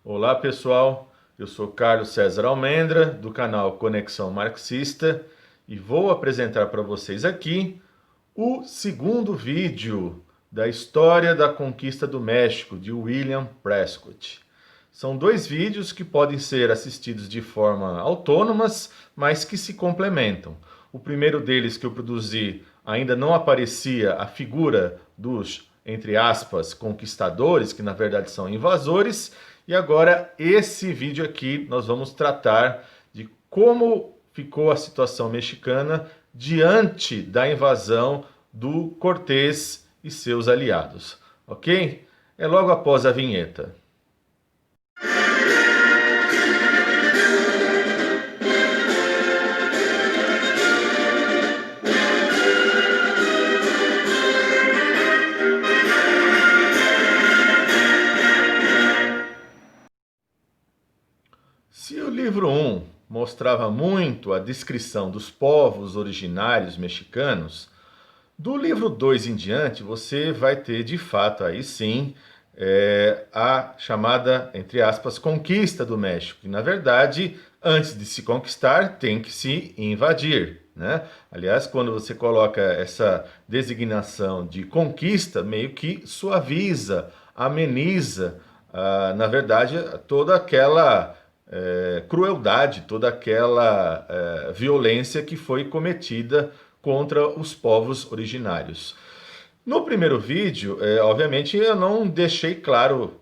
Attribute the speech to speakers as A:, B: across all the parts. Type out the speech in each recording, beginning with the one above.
A: Olá pessoal, eu sou Carlos César Almendra do canal Conexão Marxista e vou apresentar para vocês aqui o segundo vídeo da história da conquista do México de William Prescott. São dois vídeos que podem ser assistidos de forma autônomas, mas que se complementam. O primeiro deles que eu produzi ainda não aparecia a figura dos, entre aspas, conquistadores, que na verdade são invasores, e agora esse vídeo aqui nós vamos tratar de como ficou a situação mexicana diante da invasão do Cortés e seus aliados, ok? É logo após a vinheta. Se o livro 1 mostrava muito a descrição dos povos originários mexicanos, do livro 2 em diante você vai ter de fato aí sim a chamada, entre aspas, conquista do México. E na verdade, antes de se conquistar, tem que se invadir, né? Aliás, quando você coloca essa designação de conquista, meio que suaviza, ameniza, na verdade, toda aquela crueldade, toda aquela violência que foi cometida contra os povos originários. No primeiro vídeo, obviamente eu não deixei claro,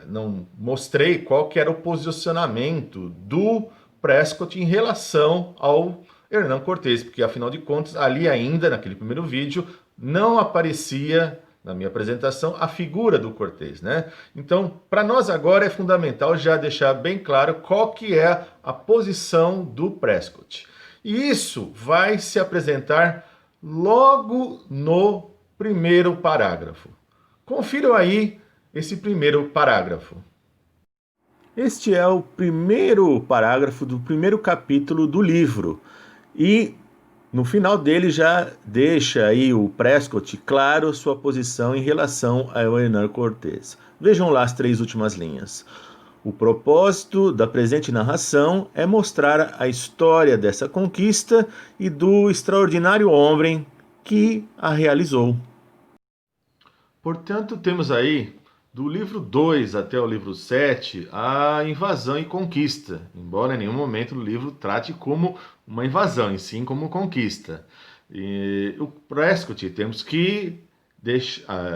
A: não mostrei qual que era o posicionamento do Prescott em relação ao Hernán Cortés, porque afinal de contas, ali ainda, naquele primeiro vídeo, não aparecia na minha apresentação a figura do Cortés, né? Então, para nós agora é fundamental já deixar bem claro qual que é a posição do Prescott. E isso vai se apresentar logo no primeiro parágrafo. Confiram aí esse primeiro parágrafo. Este é o primeiro parágrafo do primeiro capítulo do livro. E no final dele já deixa aí o Prescott claro sua posição em relação ao Hernán Cortés. Vejam lá as 3 últimas linhas. O propósito da presente narração é mostrar a história dessa conquista e do extraordinário homem que a realizou. Portanto, temos aí, do livro 2 até o livro 7, a invasão e conquista, embora em nenhum momento o livro trate como uma invasão, e sim como conquista. E o Prescott temos que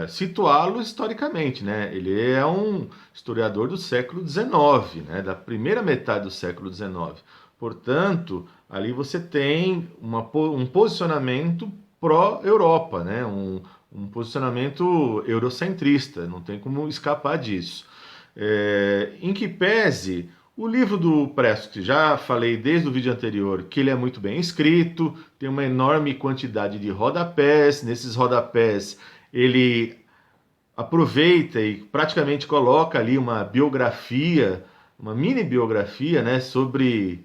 A: situá-lo historicamente, né? Ele é um historiador do século XIX, né? Da primeira metade do século XIX. Portanto, ali você tem um posicionamento pró-Europa, né? Um posicionamento eurocentrista, não tem como escapar disso. Em que pese o livro do Prescott, já falei desde o vídeo anterior, que ele é muito bem escrito, tem uma enorme quantidade de rodapés, nesses rodapés ele aproveita e praticamente coloca ali uma biografia, uma mini biografia, né, sobre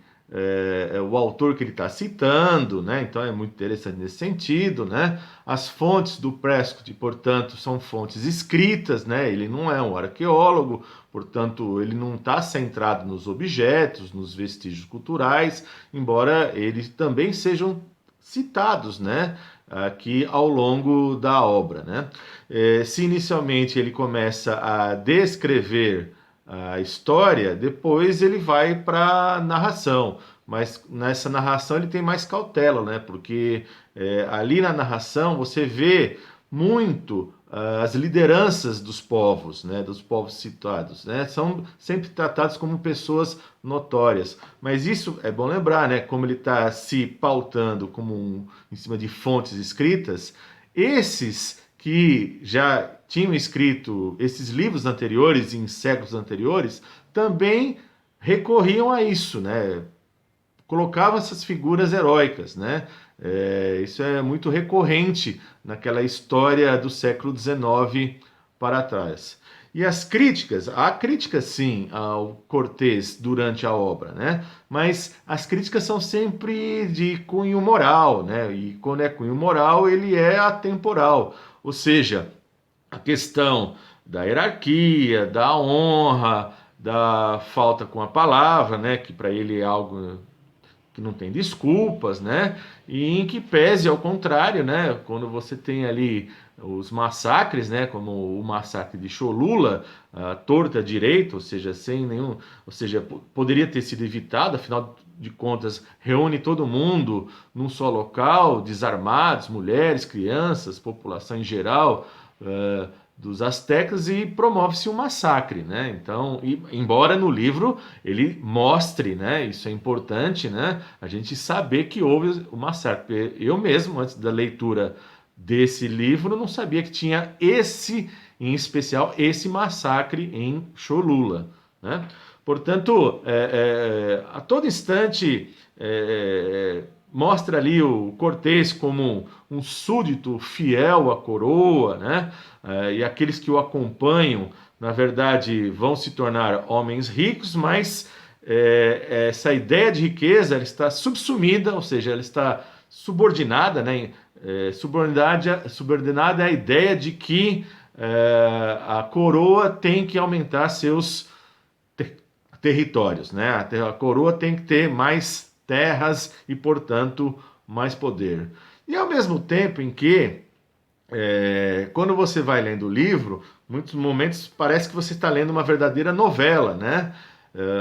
A: o autor que ele está citando, né? Então é muito interessante nesse sentido, né? As fontes do Prescott, portanto, são fontes escritas, né? Ele não é um arqueólogo, portanto, ele não está centrado nos objetos, nos vestígios culturais, embora eles também sejam citados, né? Aqui ao longo da obra, né? Se inicialmente ele começa a descrever a história, depois ele vai para a narração, mas nessa narração ele tem mais cautela, né? Porque ali na narração você vê muito as lideranças dos povos, né? Dos povos citados, né? São sempre tratados como pessoas notórias, mas isso é bom lembrar, né? Como ele está se pautando como em cima de fontes escritas, esses que já tinham escrito esses livros anteriores, em séculos anteriores, também recorriam a isso, né? Colocavam essas figuras heróicas, né? Isso é muito recorrente naquela história do século XIX para trás. E as críticas, há críticas sim ao Cortés durante a obra, né? Mas as críticas são sempre de cunho moral, né? E quando é cunho moral, ele é atemporal. Ou seja, a questão da hierarquia, da honra, da falta com a palavra, né, que para ele é algo que não tem desculpas, né? E em que pese ao contrário, né? Quando você tem ali os massacres, né? Como o massacre de Cholula, a torta direito, ou seja, sem nenhum, ou seja, poderia ter sido evitado, afinal de contas, reúne todo mundo num só local, desarmados, mulheres, crianças, população em geral, dos astecas, e promove-se um massacre, né? Então, embora no livro ele mostre, né? Isso é importante, né? A gente saber que houve o massacre. Eu mesmo, antes da leitura desse livro, não sabia que tinha esse, em especial, esse massacre em Cholula, né? Portanto, a todo instante mostra ali o Cortés como um súdito fiel à coroa, né? E aqueles que o acompanham, na verdade, vão se tornar homens ricos, mas essa ideia de riqueza ela está subsumida, ou seja, ela está subordinada, né? Subordinada à ideia de que a coroa tem que aumentar seus territórios, né? A coroa tem que ter mais terras e, portanto, mais poder. E ao mesmo tempo em que, quando você vai lendo o livro, muitos momentos parece que você está lendo uma verdadeira novela, né?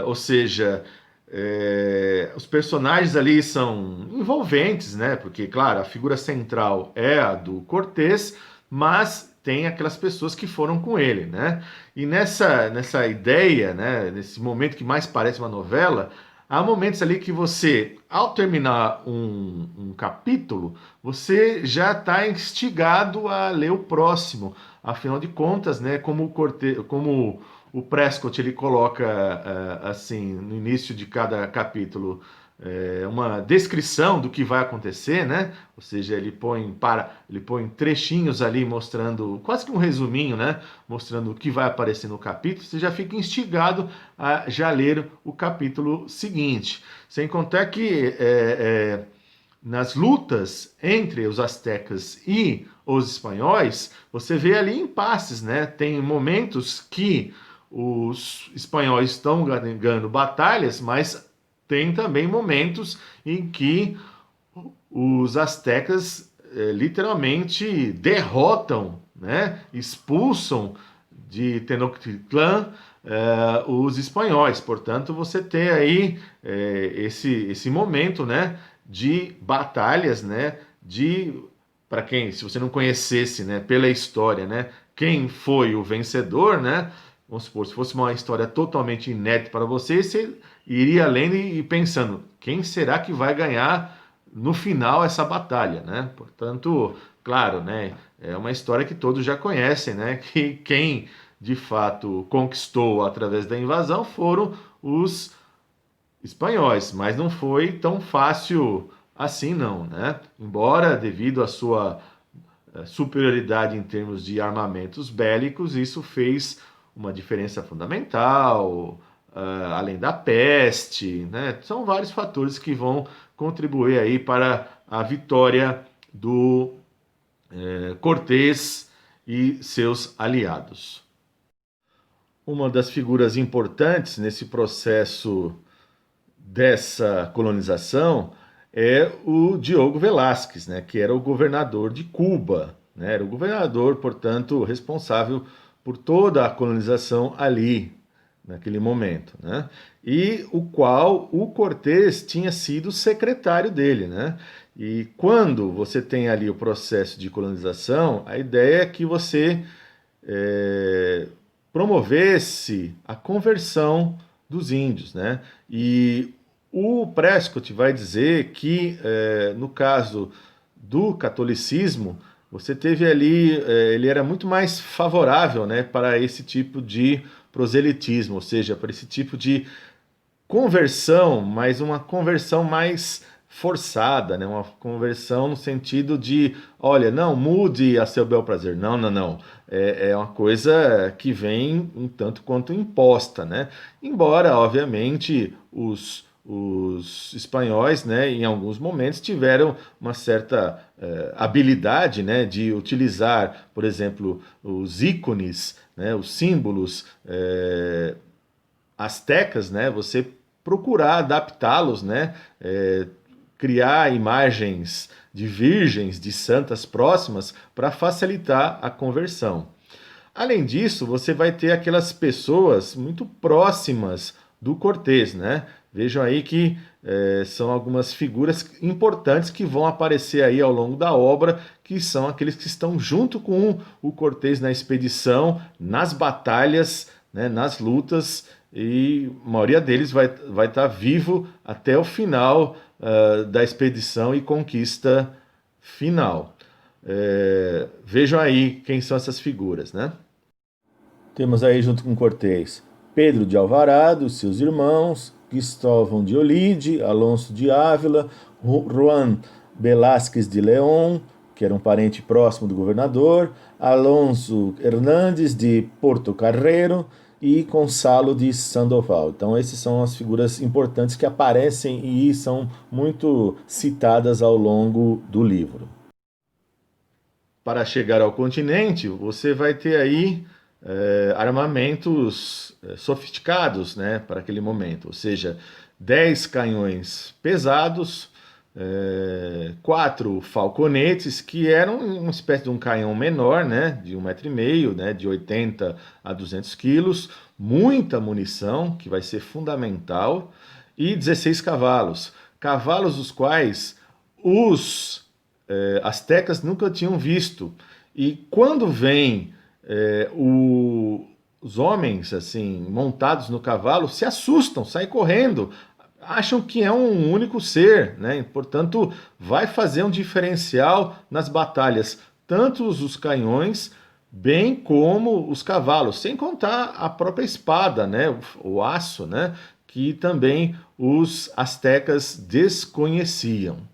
A: Ou seja, os personagens ali são envolventes, né? Porque, claro, a figura central é a do Cortés, mas tem aquelas pessoas que foram com ele, né? E nessa ideia, né? Nesse momento que mais parece uma novela, há momentos ali que você, ao terminar um capítulo, você já está instigado a ler o próximo. Afinal de contas, né? Como o Prescott ele coloca assim no início de cada capítulo uma descrição do que vai acontecer, né? Ou seja, ele põe trechinhos ali mostrando quase que um resuminho, né? Mostrando o que vai aparecer no capítulo. Você já fica instigado a já ler o capítulo seguinte. Sem contar que nas lutas entre os astecas e os espanhóis, você vê ali impasses, né? Tem momentos que os espanhóis estão ganhando batalhas, mas tem também momentos em que os astecas literalmente derrotam, né? Expulsam de Tenochtitlan os espanhóis. Portanto, você tem aí esse momento, né? De batalhas, né? Para quem, se você não conhecesse, né? Pela história, né? Quem foi o vencedor, né? Vamos supor, se fosse uma história totalmente inédita para você, você iria lendo e pensando, quem será que vai ganhar no final essa batalha, né? Portanto, claro, né? É uma história que todos já conhecem, né? Que quem de fato conquistou através da invasão foram os espanhóis, mas não foi tão fácil assim, não, né? Embora devido à sua superioridade em termos de armamentos bélicos, isso fez uma diferença fundamental, além da peste, né? São vários fatores que vão contribuir aí para a vitória do Cortés e seus aliados. Uma das figuras importantes nesse processo dessa colonização é o Diogo Velázquez, né, que era o governador de Cuba, né, era o governador, portanto, responsável por toda a colonização ali, naquele momento, né, e o qual o Cortés tinha sido secretário dele, né, e quando você tem ali o processo de colonização, a ideia é que você promovesse a conversão dos índios, né? E o Prescott vai dizer que, no caso do catolicismo, você teve ali, ele era muito mais favorável, né, para esse tipo de proselitismo, ou seja, para esse tipo de conversão, mas uma conversão mais forçada, né? Uma conversão no sentido de, olha, não, mude a seu bel prazer. Não, não, não. É uma coisa que vem um tanto quanto imposta, né? Embora, obviamente, os espanhóis, né, em alguns momentos tiveram uma certa habilidade, né, de utilizar, por exemplo, os ícones, né, os símbolos astecas, né, você procurar adaptá-los, né, criar imagens de virgens, de santas próximas para facilitar a conversão. Além disso, você vai ter aquelas pessoas muito próximas do Cortês, né? Vejam aí que são algumas figuras importantes que vão aparecer aí ao longo da obra, que são aqueles que estão junto com o Cortês na expedição, nas batalhas, né, nas lutas, e a maioria deles vai estar vivo até o final da expedição e conquista final. Vejam aí quem são essas figuras, né? Temos aí junto com Cortés Pedro de Alvarado, seus irmãos, Cristóvão de Olide, Alonso de Ávila, Juan Velázquez de León, que era um parente próximo do governador, Alonso Hernández de Portocarrero e Gonçalo de Sandoval. Então, essas são as figuras importantes que aparecem e são muito citadas ao longo do livro. Para chegar ao continente, você vai ter aí armamentos sofisticados, né, para aquele momento, ou seja, 10 canhões pesados, 4 falconetes, que eram uma espécie de um canhão menor, né, de 1,5 m, né, de 80 a 200 quilos, muita munição, que vai ser fundamental, e 16 cavalos. Cavalos os quais os astecas nunca tinham visto. E quando vem os homens assim montados no cavalo, se assustam, saem correndo, acham que é um único ser, né? Portanto, vai fazer um diferencial nas batalhas, tanto os canhões, bem como os cavalos, sem contar a própria espada, né? O aço, né? Que também os astecas desconheciam.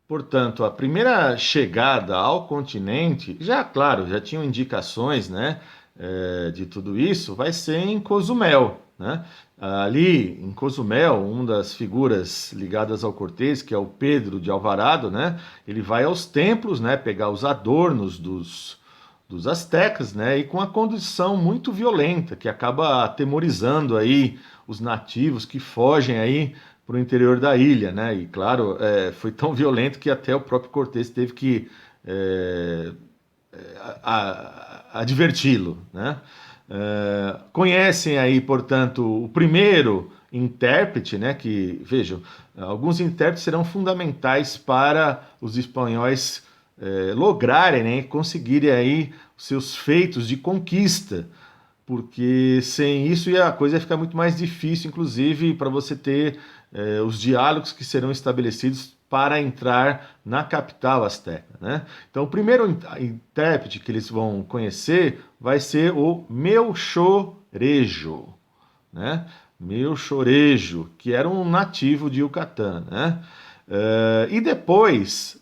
A: Portanto, a primeira chegada ao continente, já claro, já tinham indicações, né, de tudo isso, vai ser em Cozumel, né? Ali em Cozumel, uma das figuras ligadas ao Cortés, que é o Pedro de Alvarado, né, ele vai aos templos, né, pegar os adornos dos astecas, né, e com a condição muito violenta, que acaba atemorizando aí os nativos que fogem aí para o interior da ilha, né? E claro, foi tão violento que até o próprio Cortés teve que adverti-lo, né? Conhecem aí, portanto, o primeiro intérprete, né? Que vejam, alguns intérpretes serão fundamentais para os espanhóis lograrem, né? Conseguirem aí os seus feitos de conquista, porque sem isso a coisa ia ficar muito mais difícil, inclusive para você ter os diálogos que serão estabelecidos para entrar na capital asteca, né? Então, o primeiro intérprete que eles vão conhecer vai ser o Melchorejo, né? Melchorejo, que era um nativo de Yucatán, né? E depois,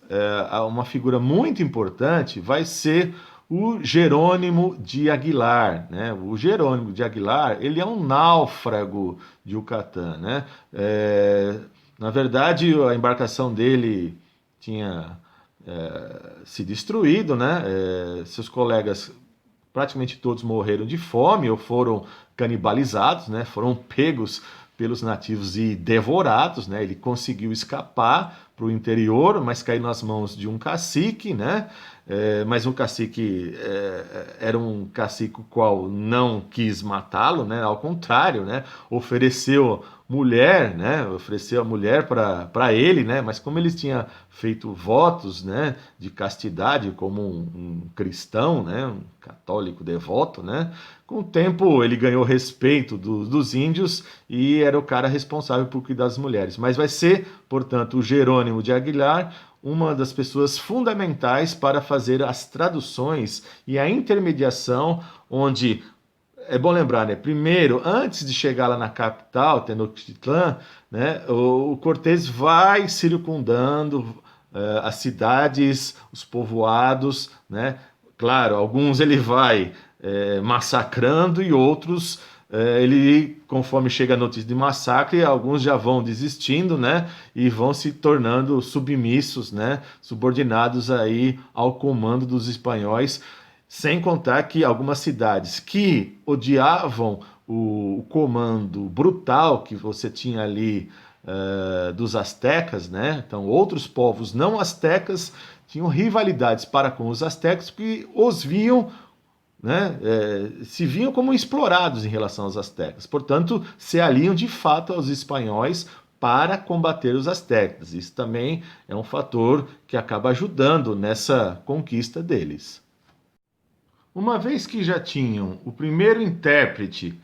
A: uma figura muito importante vai ser o Jerônimo de Aguilar, né? O Jerônimo de Aguilar, ele é um náufrago de Yucatán, né? Na verdade, a embarcação dele tinha se destruído, né? Seus colegas praticamente todos morreram de fome ou foram canibalizados, né? Foram pegos pelos nativos e devorados, né? Ele conseguiu escapar para o interior, mas caiu nas mãos de um cacique, né? Mas um cacique era um cacique o qual não quis matá-lo, né? Ao contrário, né? Ofereceu mulher, né? Ofereceu a mulher para ele, né? Mas como ele tinha feito votos, né? De castidade como um cristão, né? Um católico devoto, né? Com o tempo ele ganhou respeito dos índios e era o cara responsável por cuidar das mulheres. Mas vai ser, portanto, o Jerônimo de Aguilar uma das pessoas fundamentais para fazer as traduções e a intermediação, onde é bom lembrar, né? Primeiro, antes de chegar lá na capital, Tenochtitlan, né? O Cortés vai circundando as cidades, os povoados, né? Claro, alguns ele vai massacrando e outros ele, conforme chega a notícia de massacre, alguns já vão desistindo, né, e vão se tornando submissos, né, subordinados aí ao comando dos espanhóis, sem contar que algumas cidades que odiavam o comando brutal que você tinha ali dos astecas, né, então outros povos não astecas tinham rivalidades para com os astecas, que os viam, né, se viam como explorados em relação aos astecas. Portanto, se aliam de fato aos espanhóis para combater os astecas. Isso também é um fator que acaba ajudando nessa conquista deles. Uma vez que já tinham o primeiro intérprete,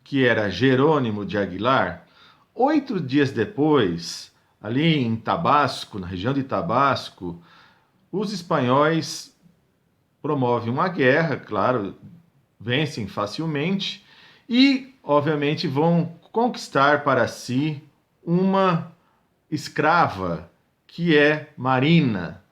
A: que era Jerônimo de Aguilar, 8 dias depois, ali em Tabasco, na região de Tabasco, os espanhóis promovem uma guerra, claro, vencem facilmente e, obviamente, vão conquistar para si uma escrava que é Marina.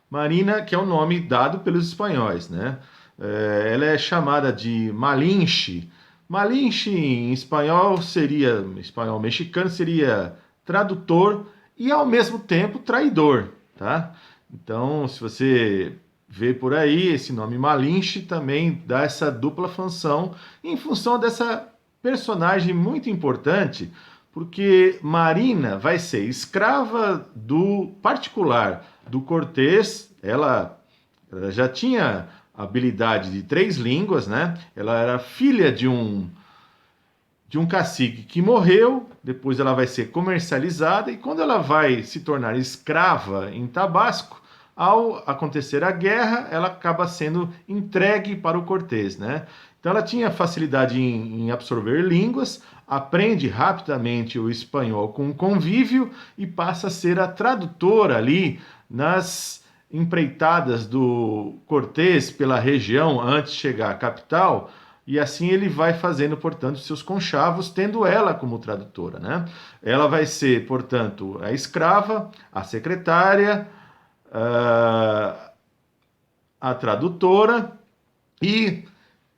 A: Marina, que é o nome dado pelos espanhóis, né? Ela é chamada de Malinche. Malinche em espanhol seria, espanhol mexicano seria tradutor e ao mesmo tempo traidor, tá? Então, se você vê por aí, esse nome Malinche também dá essa dupla função, em função dessa personagem muito importante, porque Marina vai ser escrava do particular do Cortés, ela já tinha habilidade de 3 línguas, né? Ela era filha de um cacique que morreu, depois ela vai ser comercializada, e quando ela vai se tornar escrava em Tabasco, ao acontecer a guerra, ela acaba sendo entregue para o Cortés, né? Então ela tinha facilidade em absorver línguas, aprende rapidamente o espanhol com o convívio e passa a ser a tradutora ali nas empreitadas do Cortés pela região antes de chegar à capital, e assim ele vai fazendo, portanto, seus conchavos, tendo ela como tradutora, né? Ela vai ser, portanto, a escrava, a secretária, a tradutora e,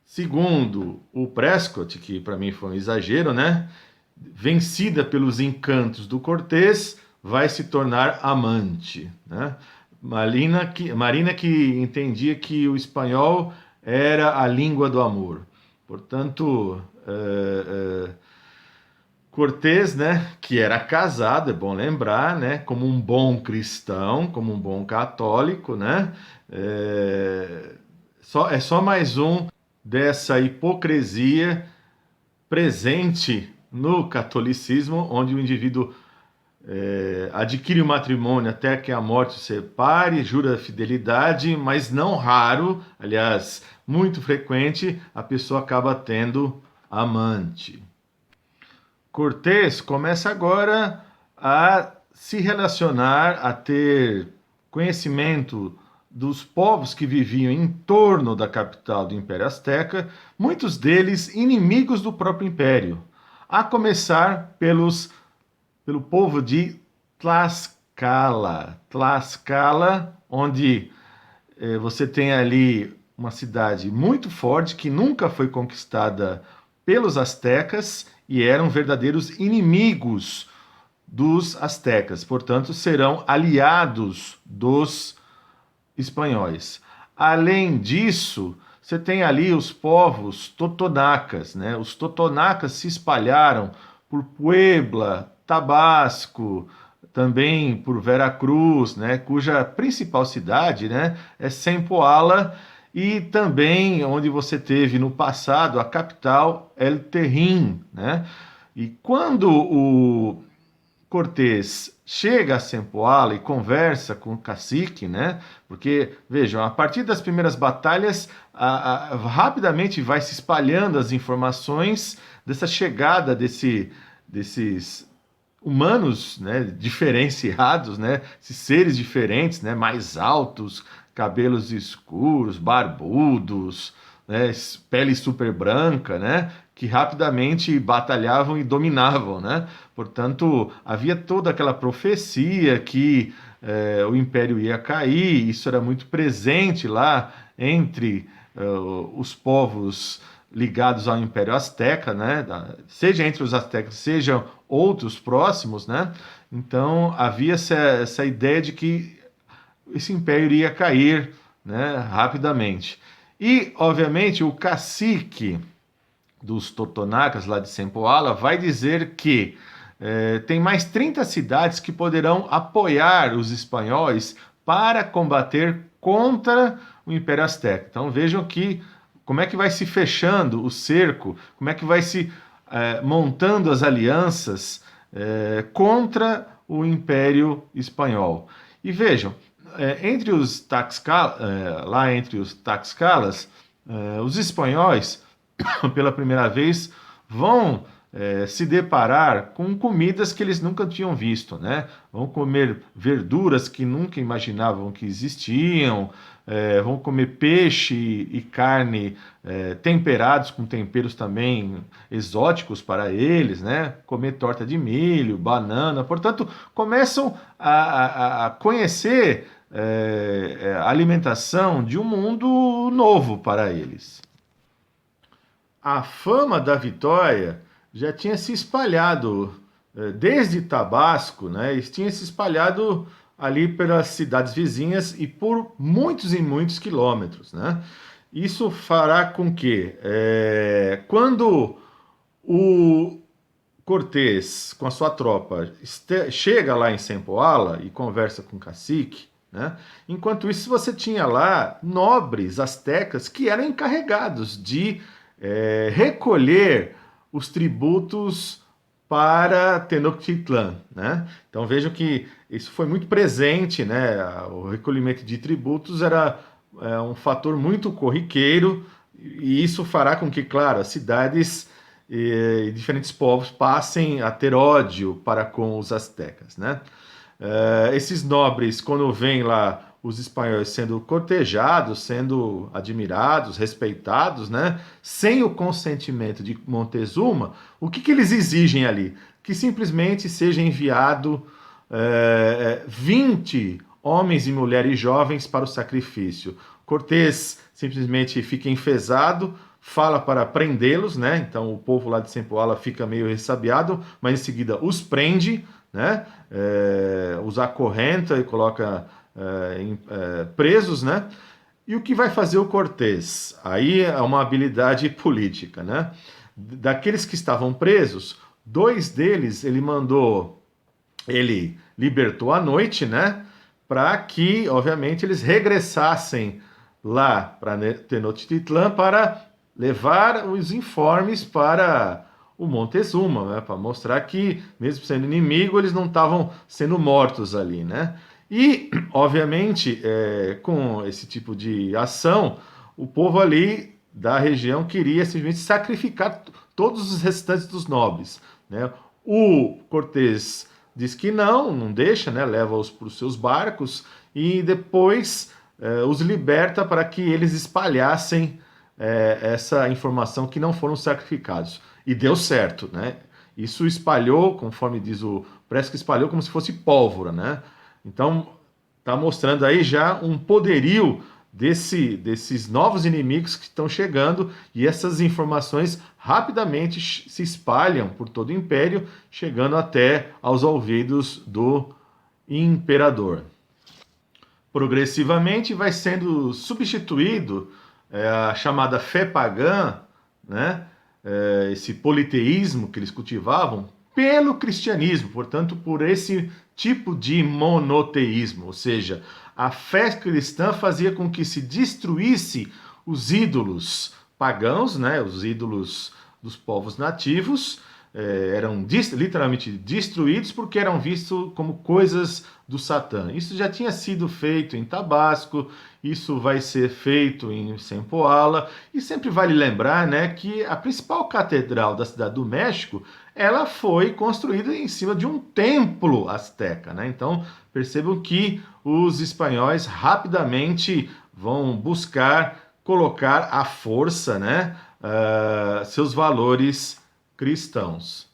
A: segundo o Prescott, que para mim foi um exagero, né? Vencida pelos encantos do Cortés, vai se tornar amante, né? Marina que entendia que o espanhol era a língua do amor. Portanto, Cortés, né, que era casado, é bom lembrar, né, como um bom cristão, como um bom católico, né, é só mais um dessa hipocrisia presente no catolicismo, onde o indivíduo adquire o matrimônio até que a morte o separe, jura fidelidade, mas não raro, aliás, muito frequente, a pessoa acaba tendo amante. Cortés começa agora a se relacionar, a ter conhecimento dos povos que viviam em torno da capital do Império Azteca, muitos deles inimigos do próprio Império, a começar pelo povo de Tlaxcala. Tlaxcala, onde você tem ali uma cidade muito forte que nunca foi conquistada pelos astecas e eram verdadeiros inimigos dos astecas, portanto, serão aliados dos espanhóis. Além disso, você tem ali os povos totonacas, né? Os totonacas se espalharam por Puebla, Tabasco, também por Veracruz, né? Cuja principal cidade, né, é Sempoala, e também onde você teve no passado a capital El Terrim, né? E quando o Cortés chega a Sempoala e conversa com o cacique, né? Porque, vejam, a partir das primeiras batalhas, rapidamente vai se espalhando as informações dessa chegada desses humanos, né, diferenciados, né, esses seres diferentes, né, mais altos, cabelos escuros, barbudos, né, pele super branca, né, que rapidamente batalhavam e dominavam, né? Portanto, havia toda aquela profecia que o império ia cair, isso era muito presente lá entre os povos ligados ao Império Azteca, né? Seja entre os aztecas, sejam outros próximos, né? Então havia essa ideia de que esse império iria cair, né, rapidamente. E, obviamente, o cacique dos Totonacas, lá de Sempoala, vai dizer que tem mais 30 cidades que poderão apoiar os espanhóis para combater contra o Império Azteca. Então vejam que como é que vai se fechando o cerco, como é que vai se montando as alianças contra o Império Espanhol. E vejam, lá entre os Taxcalas, os espanhóis pela primeira vez, vão se deparar com comidas que eles nunca tinham visto, né? Vão comer verduras que nunca imaginavam que existiam, vão comer peixe e carne temperados com temperos também exóticos para eles, né? Comer torta de milho, banana, portanto, começam a conhecer a alimentação de um mundo novo para eles. A fama da vitória já tinha se espalhado desde Tabasco, né? E tinha se espalhado ali pelas cidades vizinhas e por muitos e muitos quilômetros, né? Isso fará com que, quando o Cortés, com a sua tropa, chega lá em Sempoala e conversa com o cacique, né? Enquanto isso, você tinha lá nobres astecas que eram encarregados de recolher os tributos para Tenochtitlan, né? Então vejam que isso foi muito presente, né? O recolhimento de tributos era um fator muito corriqueiro e isso fará com que, claro, as cidades e diferentes povos passem a ter ódio para com os astecas, né? Esses nobres, quando veem lá os espanhóis sendo cortejados, sendo admirados, respeitados, né? Sem o consentimento de Montezuma, o que eles exigem ali? Que simplesmente seja enviado 20 homens e mulheres jovens para o sacrifício. Cortés simplesmente fica enfesado, fala para prendê-los, né? Então o povo lá de Sempoala fica meio ressabiado, mas em seguida os prende, né? Os acorrenta e coloca presos, né? E o que vai fazer o Cortés? Aí é uma habilidade política, né? Daqueles que estavam presos, 2 deles ele libertou à noite, né? Para que, obviamente, eles regressassem lá para Tenochtitlan para levar os informes para o Montezuma, né? Para mostrar que, mesmo sendo inimigo, eles não estavam sendo mortos ali, né? E, obviamente, com esse tipo de ação, o povo ali da região queria simplesmente sacrificar todos os restantes dos nobres, né? O Cortés diz que não deixa, né? Leva-os para os seus barcos e depois os liberta para que eles espalhassem essa informação que não foram sacrificados. E deu certo, né? Isso espalhou, conforme diz parece que espalhou como se fosse pólvora, né? Então, está mostrando aí já um poderio desses novos inimigos que estão chegando e essas informações rapidamente se espalham por todo o império, chegando até aos ouvidos do imperador. Progressivamente vai sendo substituído a chamada fé pagã, né? Esse politeísmo que eles cultivavam, pelo cristianismo, portanto, por esse tipo de monoteísmo, ou seja, a fé cristã fazia com que se destruísse os ídolos pagãos, né, os ídolos dos povos nativos, eram literalmente destruídos porque eram vistos como coisas do Satã. Isso já tinha sido feito em Tabasco, isso vai ser feito em Sempoala, e sempre vale lembrar, né, que a principal catedral da Cidade do México, ela foi construída em cima de um templo azteca, né? Então percebam que os espanhóis rapidamente vão buscar colocar à força, né, seus valores cristãos.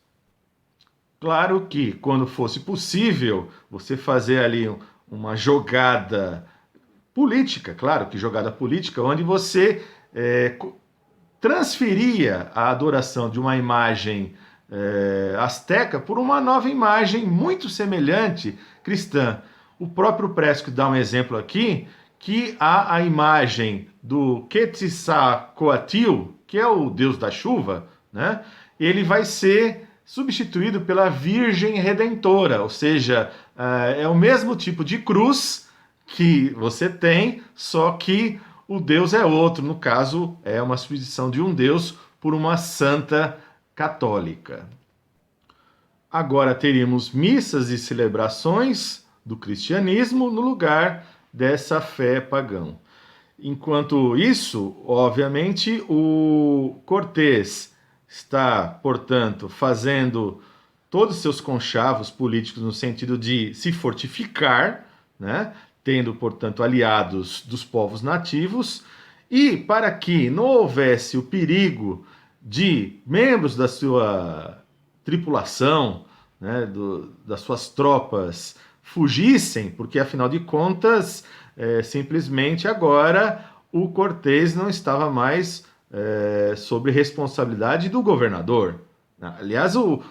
A: Claro que quando fosse possível você fazer ali uma jogada política, claro que jogada política, onde você transferia a adoração de uma imagem asteca por uma nova imagem muito semelhante cristã. O próprio Prescott dá um exemplo aqui, que há a imagem do Quetzalcoatl, que é o deus da chuva, né? Ele vai ser substituído pela Virgem Redentora, ou seja, é o mesmo tipo de cruz que você tem, só que o deus é outro. No caso, é uma substituição de um deus por uma santa católica. Agora teríamos missas e celebrações do cristianismo no lugar dessa fé pagã. Enquanto isso, obviamente, o Cortés está, portanto, fazendo todos os seus conchavos políticos no sentido de se fortificar, né? Tendo, portanto, aliados dos povos nativos, e para que não houvesse o perigo de membros da sua tripulação, né, das suas tropas fugissem, porque afinal de contas, simplesmente agora o Cortés não estava mais sob responsabilidade do governador. Aliás, o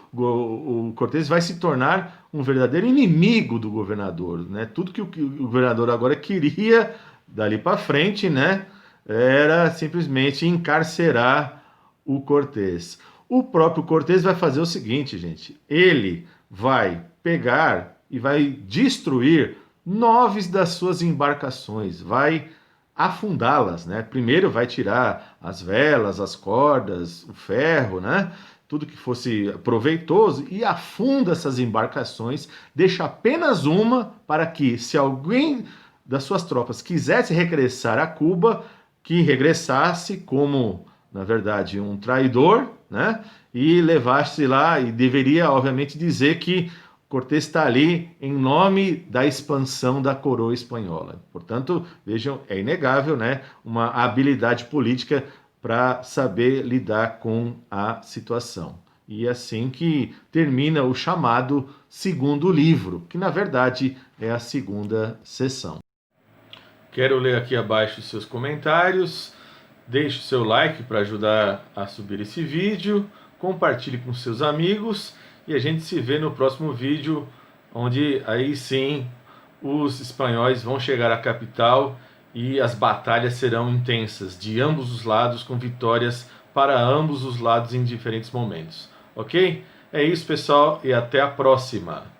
A: Cortés vai se tornar um verdadeiro inimigo do governador, né? Tudo que o governador agora queria dali para frente, né, era simplesmente encarcerar o Cortés. O próprio Cortés vai fazer o seguinte, gente, ele vai pegar e vai destruir 9 das suas embarcações, vai afundá-las, né? Primeiro vai tirar as velas, as cordas, o ferro, né? Tudo que fosse proveitoso, e afunda essas embarcações, deixa apenas uma para que, se alguém das suas tropas quisesse regressar a Cuba, que regressasse como, na verdade, um traidor, né? E levasse lá, e deveria, obviamente, dizer que Cortés está ali em nome da expansão da coroa espanhola. Portanto, vejam, é inegável, né, uma habilidade política para saber lidar com a situação. E é assim que termina o chamado segundo livro, que na verdade é a segunda sessão. Quero ler aqui abaixo os seus comentários. Deixe o seu like para ajudar a subir esse vídeo. Compartilhe com seus amigos. E a gente se vê no próximo vídeo, onde aí sim os espanhóis vão chegar à capital e as batalhas serão intensas, de ambos os lados, com vitórias para ambos os lados em diferentes momentos. Ok? É isso, pessoal, e até a próxima!